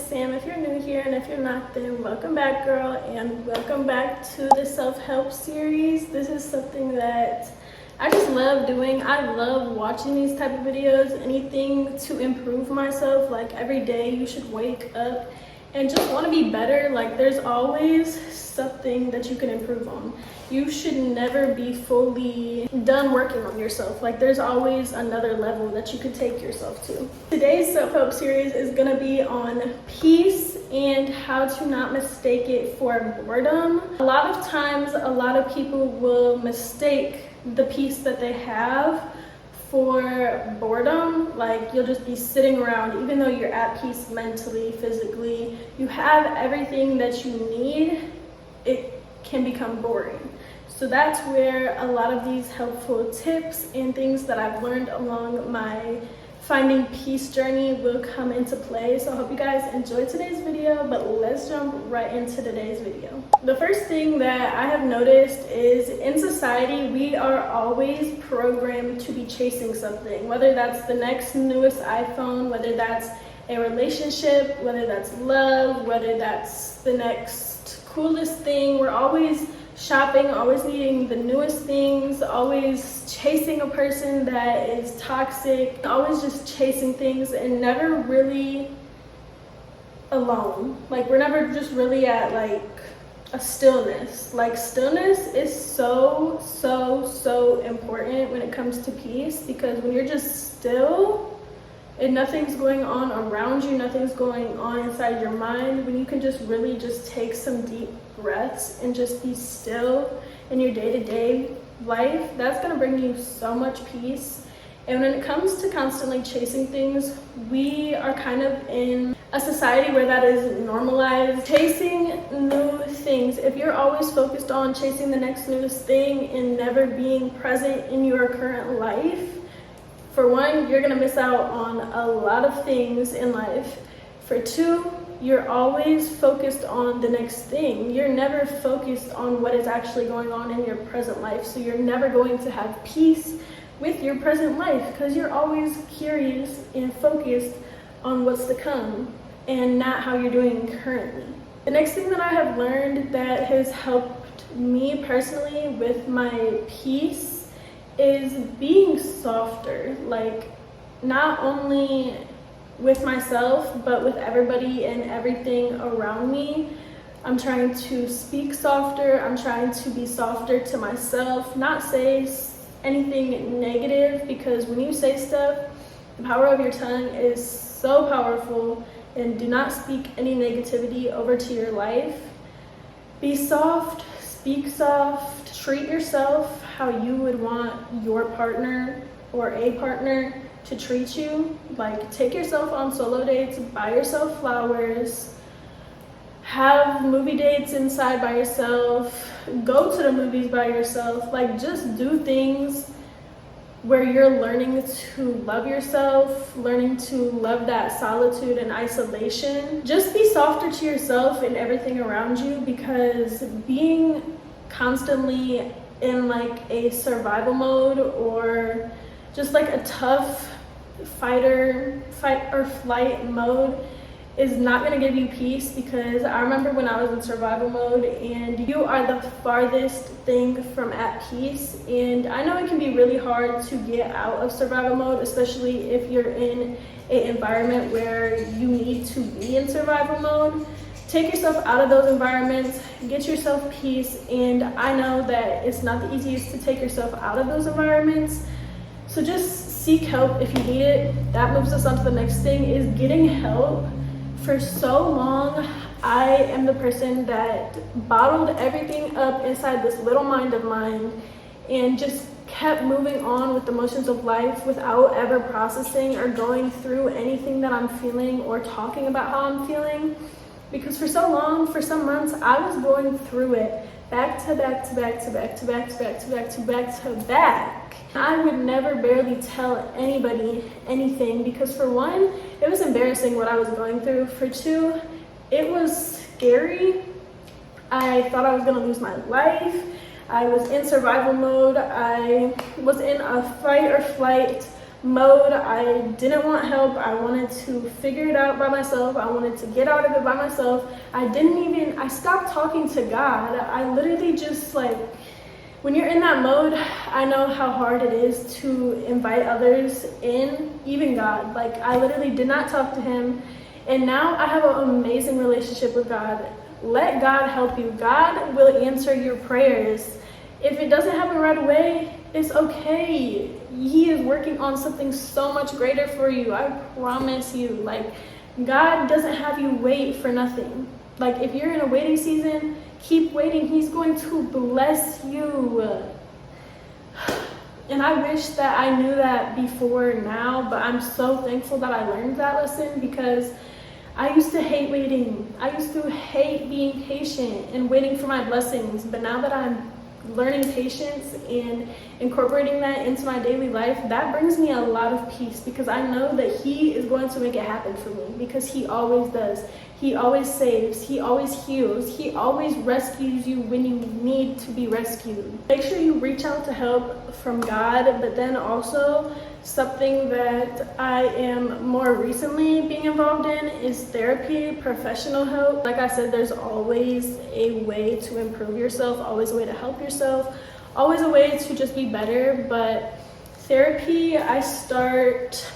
Sam. If you're new here, and if you're not, then welcome back, girl, and welcome back to the self-help series. This is something that I just love doing. I love watching these type of videos, anything to improve myself. Like every day you should wake up and just want to be better. Like there's always something that you can improve on. You should never be fully done working on yourself. Like there's always another level that you could take yourself to. Today's self-help series is gonna be on peace and how to not mistake it for boredom. A lot of times, a lot of people will mistake the peace that they have for boredom. Like you'll just be sitting around, even though you're at peace mentally, physically, you have everything that you need, it can become boring. So that's where a lot of these helpful tips and things that I've learned along my finding peace journey will come into play. So I hope you guys enjoyed today's video, but let's jump right into today's video. The first thing that I have noticed is in society, we are always programmed to be chasing something, whether that's the next newest iPhone, whether that's a relationship, whether that's love, whether that's the next coolest thing. We're always shopping, always needing the newest things, always chasing a person that is toxic, always just chasing things and never really alone. Like we're never just really at like a stillness. Like stillness is so important when it comes to peace, because when you're just still and nothing's going on around you, nothing's going on inside your mind, when you can just really just take some deep breaths and just be still in your day-to-day life, that's going to bring you so much peace. And when it comes to constantly chasing things, we are kind of in a society where that is normalized. Chasing new things, if you're always focused on chasing the next newest thing and never being present in your current life, for one, you're gonna miss out on a lot of things in life. For two, you're always focused on the next thing. You're never focused on what is actually going on in your present life. So you're never going to have peace with your present life because you're always curious and focused on what's to come and not how you're doing currently. The next thing that I have learned that has helped me personally with my peace is being softer. Like not only with myself, but with everybody and everything around me. I'm trying to speak softer. I'm trying to be softer to myself, not say anything negative, because when you say stuff, the power of your tongue is so powerful, and do not speak any negativity over to your life. Be soft, speak soft, treat yourself how you would want your partner or a partner to treat you. Like take yourself on solo dates, buy yourself flowers, have movie dates inside by yourself, go to the movies by yourself. Like just do things where you're learning to love yourself, learning to love that solitude and isolation. Just be softer to yourself and everything around you, because being constantly in like a survival mode or just like a tough fight or flight mode is not going to give you peace. Because I remember when I was in survival mode, and you are the farthest thing from at peace. And I know it can be really hard to get out of survival mode, especially if you're in an environment where you need to be in survival mode. Take yourself out of those environments, get yourself peace. And I know that it's not the easiest to take yourself out of those environments. So just seek help if you need it. That moves us on to the next thing, is getting help. For so long, I am the person that bottled everything up inside this little mind of mine and just kept moving on with the motions of life without ever processing or going through anything that I'm feeling or talking about how I'm feeling. Because for so long, for some months, I was going through it back to back to back to back to back to back to back to back to back. I would never barely tell anybody anything, because for one, it was embarrassing what I was going through. For two, it was scary. I thought I was gonna lose my life. I was in survival mode. I was in a fight or flight mode. I didn't want help. I wanted to figure it out by myself. I wanted to get out of it by myself. I stopped talking to God. I literally just like, when you're in that mode, I know how hard it is to invite others in, even God. Like, I literally did not talk to him. And now I have an amazing relationship with God. Let God help you. God will answer your prayers. If it doesn't happen right away, it's okay. He is working on something so much greater for you. I promise you. Like, God doesn't have you wait for nothing. Like, if you're in a waiting season, keep waiting. He's going to bless you. And I wish that I knew that before now, but I'm so thankful that I learned that lesson, because I used to hate waiting. I used to hate being patient and waiting for my blessings. But now that I'm learning patience and incorporating that into my daily life, that brings me a lot of peace, because I know that he is going to make it happen for me, because he always does. He always saves. He always heals. He always rescues you when you need to be rescued. Make sure you reach out to help from God, but then also something that I am more recently being involved in is therapy, professional help. Like I said, there's always a way to improve yourself, always a way to help yourself, always a way to just be better. But therapy, I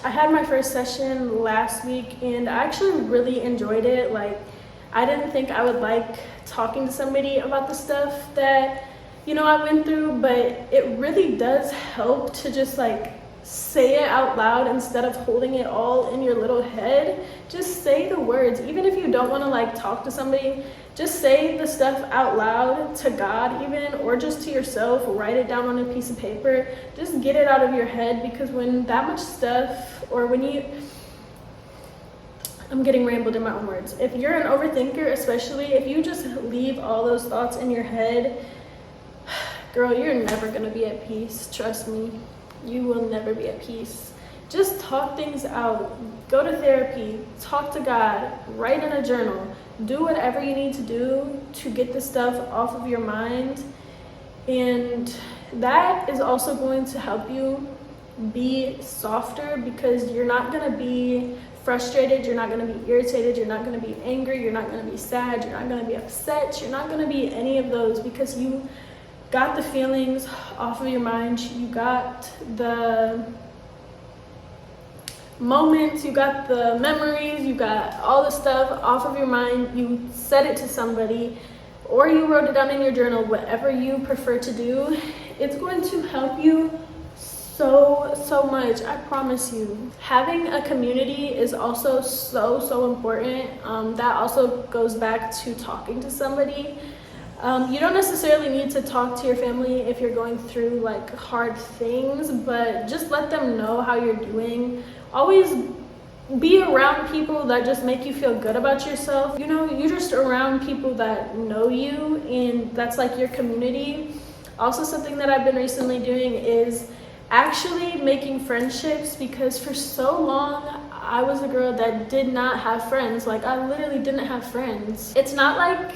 had my first session last week, and I actually really enjoyed it. Like, I didn't think I would like talking to somebody about the stuff that, I went through, but it really does help to just like say it out loud instead of holding it all in your little head. Just say the words. Even if you don't want to like talk to somebody, just say the stuff out loud to God even, or just to yourself. Write it down on a piece of paper. Just get it out of your head, because when that much stuff, or I'm getting rambled in my own words. If you're an overthinker, especially if you just leave all those thoughts in your head, girl, you're never gonna be at peace. Trust me. You will never be at peace. Just talk things out. Go to therapy. Talk to God. Write in a journal. Do whatever you need to do to get the stuff off of your mind. And that is also going to help you be softer, because you're not going to be frustrated. You're not going to be irritated. You're not going to be angry. You're not going to be sad. You're not going to be upset. You're not going to be any of those, because you got the feelings off of your mind. You got the moments, you got the memories, you got all the stuff off of your mind. You said it to somebody, or you wrote it down in your journal. Whatever you prefer to do, it's going to help you so much. I promise you. Having a community is also so important. That also goes back to talking to somebody. You don't necessarily need to talk to your family if you're going through like hard things, but just let them know how you're doing. Always be around people that just make you feel good about yourself. You're just around people that know you, and that's like your community. Also, something that I've been recently doing is actually making friendships, because for so long I was a girl that did not have friends. Like, I literally didn't have friends. It's not like,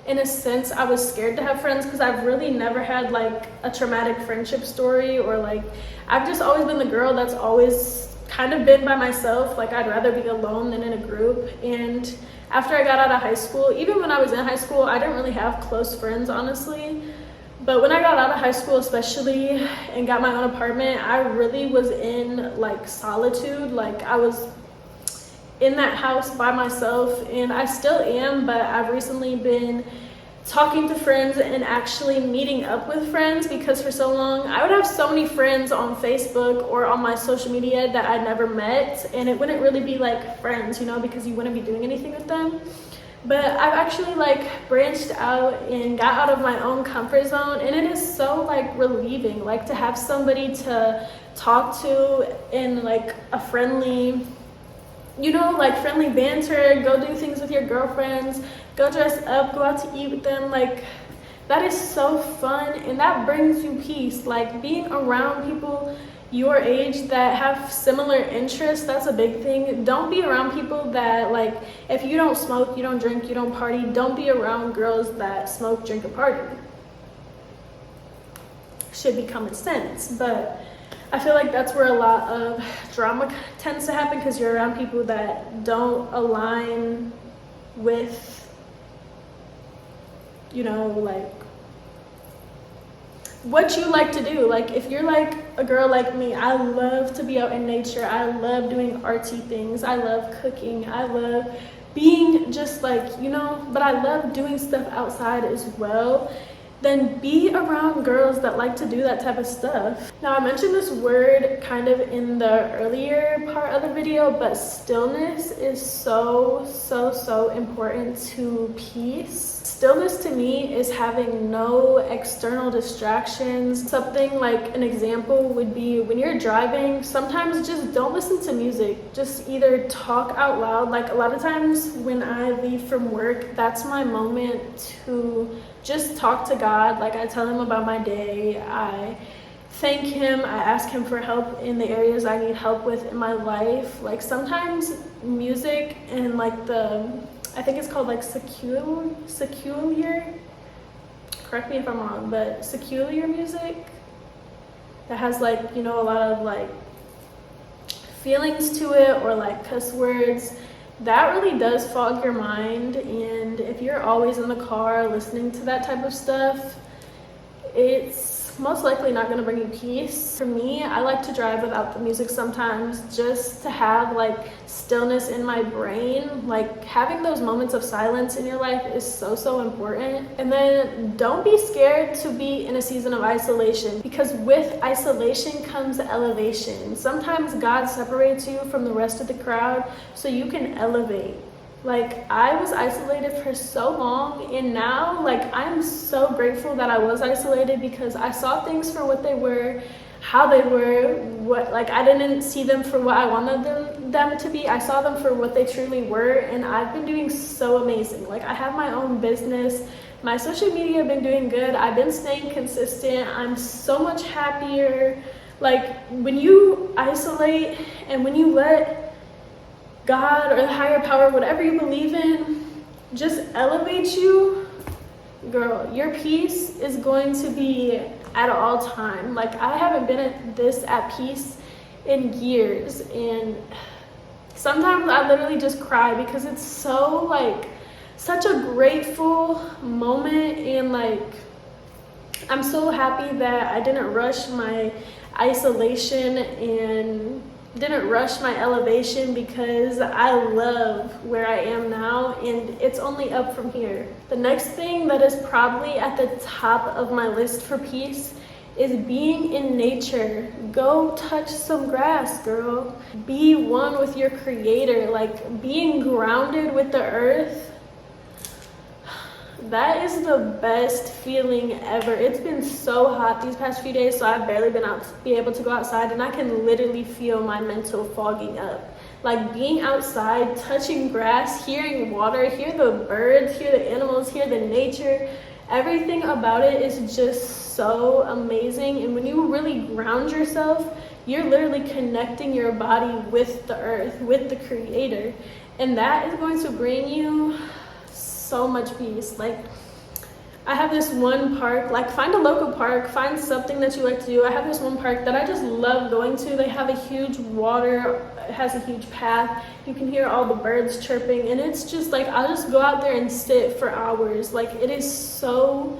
in a sense, I was scared to have friends, because I've really never had like a traumatic friendship story, or like, I've just always been the girl that's always kind of been by myself. Like, I'd rather be alone than in a group. And after I got out of high school, even when I was in high school, I didn't really have close friends, honestly. But when I got out of high school, especially, and got my own apartment, I really was in like solitude. Like, I was in that house by myself, and I still am, but I've recently been talking to friends and actually meeting up with friends, because for so long I would have so many friends on Facebook or on my social media that I never met, and it wouldn't really be like friends, because you wouldn't be doing anything with them. But I've actually like branched out and got out of my own comfort zone, and it is so like relieving, like to have somebody to talk to in like a friendly, like friendly banter, go do things with your girlfriends, go dress up, go out to eat with them. Like, that is so fun, and that brings you peace. Like, being around people your age that have similar interests, that's a big thing. Don't be around people that, like, if you don't smoke, you don't drink, you don't party, don't be around girls that smoke, drink, and party. Should be common sense. But I feel like that's where a lot of drama tends to happen, because you're around people that don't align with, you know, like what you like to do. Like if you're like a girl like me, I love to be out in nature. I love doing artsy things. I love cooking. I love being just like, you know, but I love doing stuff outside as well. Then be around girls that like to do that type of stuff. Now, I mentioned this word kind of in the earlier part of the video, but stillness is so important to peace. Stillness to me is having no external distractions. Something like an example would be when you're driving, sometimes just don't listen to music. Just either talk out loud. Like a lot of times when I leave from work, that's my moment to just talk to God. Like I tell him about my day, I thank him, I ask him for help in the areas I need help with in my life. Like sometimes music and like I think it's called like secular, correct me if I'm wrong, but secular music that has like, you know, a lot of like feelings to it, or like cuss words, that really does fog your mind. And if you're always in the car listening to that type of stuff, it's most likely not going to bring you peace. For me, I like to drive without the music sometimes, just to have like stillness in my brain. Like having those moments of silence in your life is so important. And then don't be scared to be in a season of isolation, because with isolation comes elevation. Sometimes God separates you from the rest of the crowd so you can elevate. Like I was isolated for so long, and now like I'm so grateful that I was isolated, because I saw things for what they were, how they were, what, like I didn't see them for what I wanted them to be. I saw them for what they truly were, and I've been doing so amazing. Like I have my own business, my social media have been doing good, I've been staying consistent, I'm so much happier. Like when you isolate and when you let God or the higher power, whatever you believe in, just elevate you, girl, your peace is going to be at all time. Like I haven't been at peace in years, and sometimes I literally just cry because it's so like such a grateful moment. And like I'm so happy that I didn't rush my isolation and didn't rush my elevation, because I love where I am now, and it's only up from here. The next thing that is probably at the top of my list for peace is being in nature. Go touch some grass, girl. Be one with your creator. Like being grounded with the earth, that is the best feeling ever. It's been so hot these past few days, so I've barely been able to go outside, and I can literally feel my mental fogging up. Like being outside, touching grass, hearing water, hear the birds, hear the animals, hear the nature, everything about it is just so amazing. And when you really ground yourself, you're literally connecting your body with the earth, with the creator, and that is going to bring you so much peace. Like I have this one park, like find a local park, find something that you like to do. I have this one park that I just love going to. They have a huge water, it has a huge path, you can hear all the birds chirping, and it's just like I'll just go out there and sit for hours. Like it is so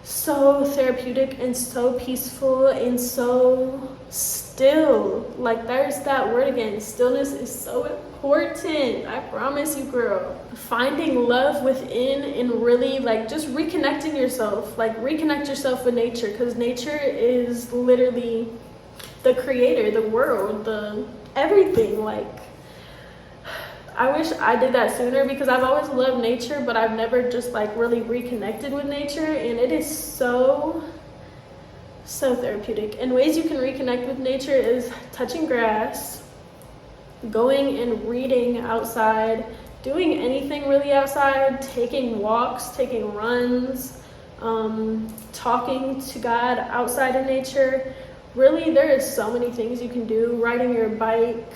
therapeutic and so peaceful and so still. Like there's that word again, stillness is so important. I promise you, girl. Finding love within and really like just reconnecting yourself, like reconnect yourself with nature, because nature is literally the creator, the world, the everything. Like I wish I did that sooner, because I've always loved nature, but I've never just like really reconnected with nature, and it is so therapeutic. And ways you can reconnect with nature is touching grass, going and reading outside, doing anything really outside, taking walks, taking runs, talking to God outside in nature. Really, there is so many things you can do. Riding your bike,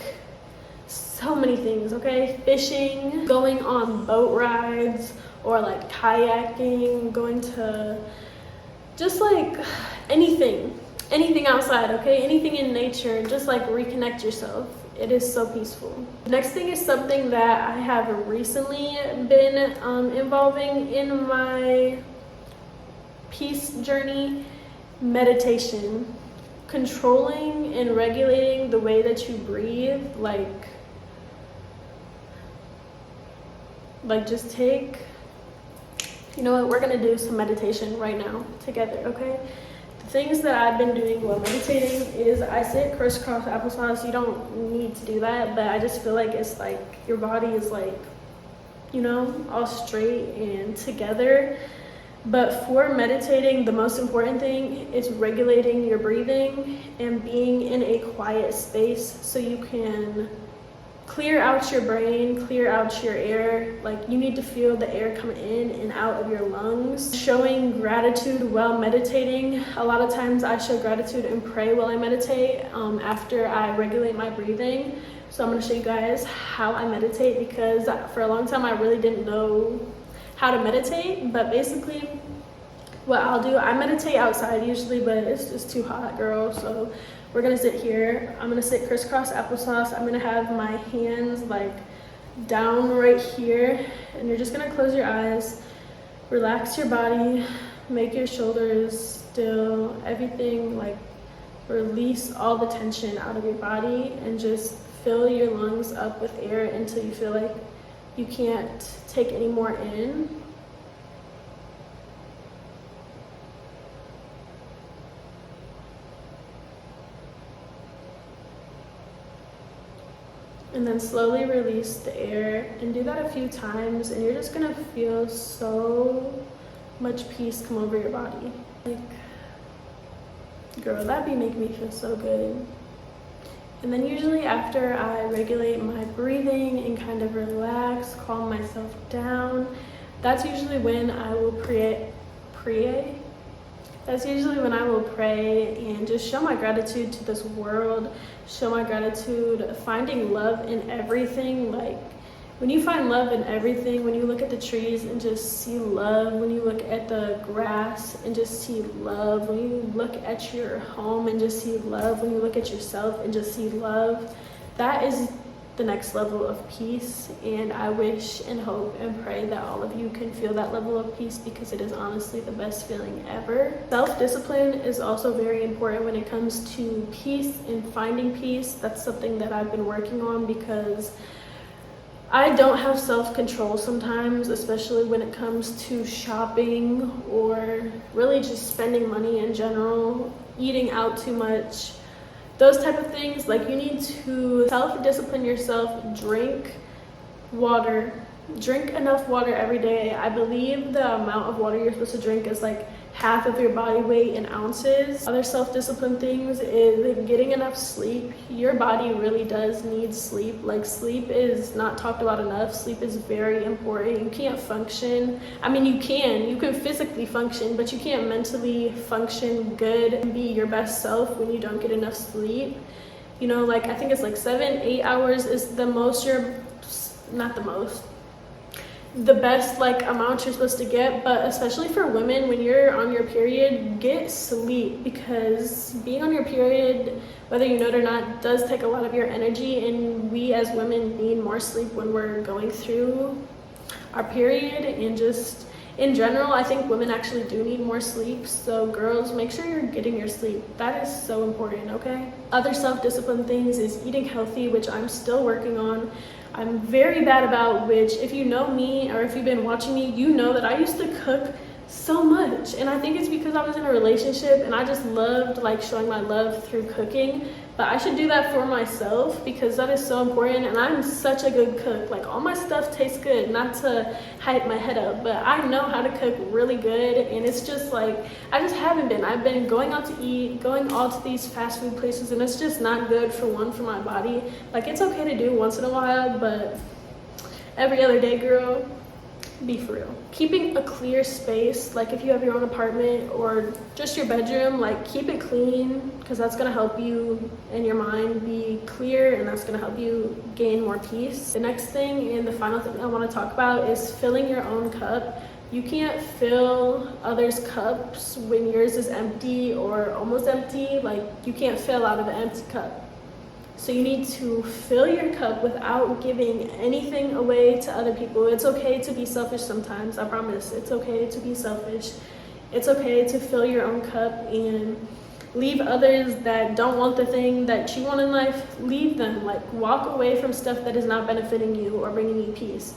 so many things, okay? Fishing, going on boat rides, or like kayaking, going to just like anything. anything outside, okay? Anything in nature, just like reconnect yourself. It is so peaceful. The next thing is something that I have recently been involving in my peace journey: meditation. Controlling and regulating the way that you breathe, like just take, you know what, we're gonna do some meditation right now together, okay? The things that I've been doing while meditating is I sit crisscross applesauce. You don't need to do that, but I just feel like it's like your body is like, you know, all straight and together. But for meditating, the most important thing is regulating your breathing and being in a quiet space so you can clear out your brain, clear out your air. Like, you need to feel the air come in and out of your lungs. Showing gratitude while meditating. A lot of times I show gratitude and pray while I meditate after I regulate my breathing. So I'm going to show you guys how I meditate, because for a long time I really didn't know how to meditate. But basically what I'll do, I meditate outside usually, but it's just too hot, girl. So we're gonna sit here. I'm gonna sit crisscross applesauce. I'm gonna have my hands like down right here, and you're just gonna close your eyes, relax your body, make your shoulders still, everything, like release all the tension out of your body and just fill your lungs up with air until you feel like you can't take any more in. And then slowly release the air, and do that a few times, and you're just gonna feel so much peace come over your body. Like, girl, that be making me feel so good. And then usually after I regulate my breathing and kind of relax, calm myself down, that's usually when I will pray. That's usually when I will pray and just show my gratitude to this world, show my gratitude, finding love in everything. Like, when you find love in everything, when you look at the trees and just see love, when you look at the grass and just see love, when you look at your home and just see love, when you look at yourself and just see love, that is the next level of peace. And I wish and hope and pray that all of you can feel that level of peace, because it is honestly the best feeling ever. Self-discipline is also very important when it comes to peace and finding peace. That's something that I've been working on, because I don't have self-control sometimes, especially when it comes to shopping or really just spending money in general, eating out too much, those type of things. Like, you need to self-discipline yourself. Drink water, drink enough water every day. I believe the amount of water you're supposed to drink is like half of your body weight in ounces. Other self-discipline things is getting enough sleep. Your body really does need sleep. Like, sleep is not talked about enough. Sleep is very important. You can't function. I mean, you can physically function, but you can't mentally function good and be your best self when you don't get enough sleep. You know, like, I think it's like 7-8 hours is the most the best like amount you're supposed to get. But especially for women, when you're on your period, get sleep, because being on your period, whether you know it or not, does take a lot of your energy, and we as women need more sleep when we're going through our period. And just in general, I think women actually do need more sleep. So girls, make sure you're getting your sleep. That is so important, okay? Other self-discipline things is eating healthy, which I'm still working on. I'm very bad about, which if you know me or if you've been watching me, you know that I used to cook so much. And I think it's because I was in a relationship and I just loved like showing my love through cooking. But I should do that for myself, because that is so important. And I'm such a good cook. Like, all my stuff tastes good, not to hype my head up, but I know how to cook really good. And it's just like, I just haven't been. I've been going out to eat, going all to these fast food places, and it's just not good for my body. Like, it's okay to do once in a while, but every other day, girl, be for real. Keeping a clear space, like if you have your own apartment or just your bedroom, like keep it clean, because that's going to help you and your mind be clear, and that's going to help you gain more peace. The next thing and the final thing I want to talk about is filling your own cup. You can't fill others' cups when yours is empty or almost empty. Like, you can't fill out of an empty cup. So you need to fill your cup without giving anything away to other people. It's okay to be selfish sometimes, I promise. It's okay to be selfish. It's okay to fill your own cup and leave others that don't want the thing that you want in life, leave them. Like, walk away from stuff that is not benefiting you or bringing you peace.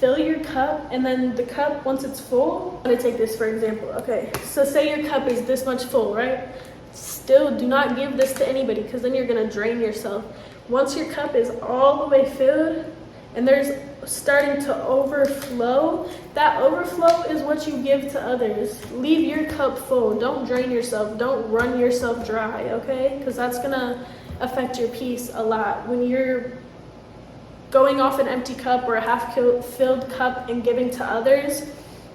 Fill your cup, and then the cup, once it's full, I'm gonna take this for example. Okay, so say your cup is this much full, right? Still do not give this to anybody, because then you're gonna drain yourself. Once your cup is all the way filled and there's starting to overflow, that overflow is what you give to others. Leave your cup full. Don't drain yourself. Don't run yourself dry, okay? Because that's gonna affect your peace a lot. When you're going off an empty cup or a half-filled cup and giving to others,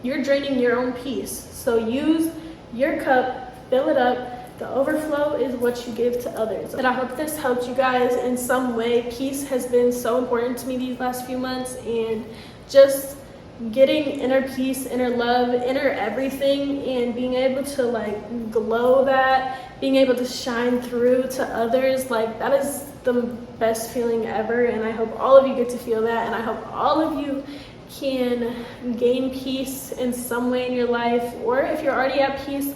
you're draining your own peace. So use your cup, fill it up. The overflow is what you give to others. And I hope this helped you guys in some way. Peace has been so important to me these last few months, and just getting inner peace, inner love, inner everything, and being able to like glow that, being able to shine through to others, like that is the best feeling ever. And I hope all of you get to feel that, and I hope all of you can gain peace in some way in your life, or if you're already at peace,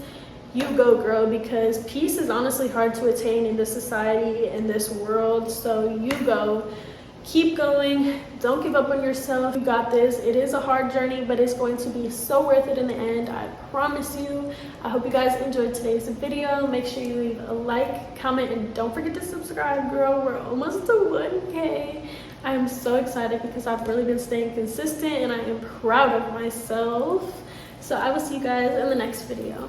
you go grow, because peace is honestly hard to attain in this society, in this world. So you go, keep going, don't give up on yourself. You got this. It is a hard journey, but it's going to be so worth it in the end, I promise you. I hope you guys enjoyed today's video. Make sure you leave a like, comment, and don't forget to subscribe, girl. We're almost to 1K. I am so excited because I've really been staying consistent, and I am proud of myself. So I will see you guys in the next video.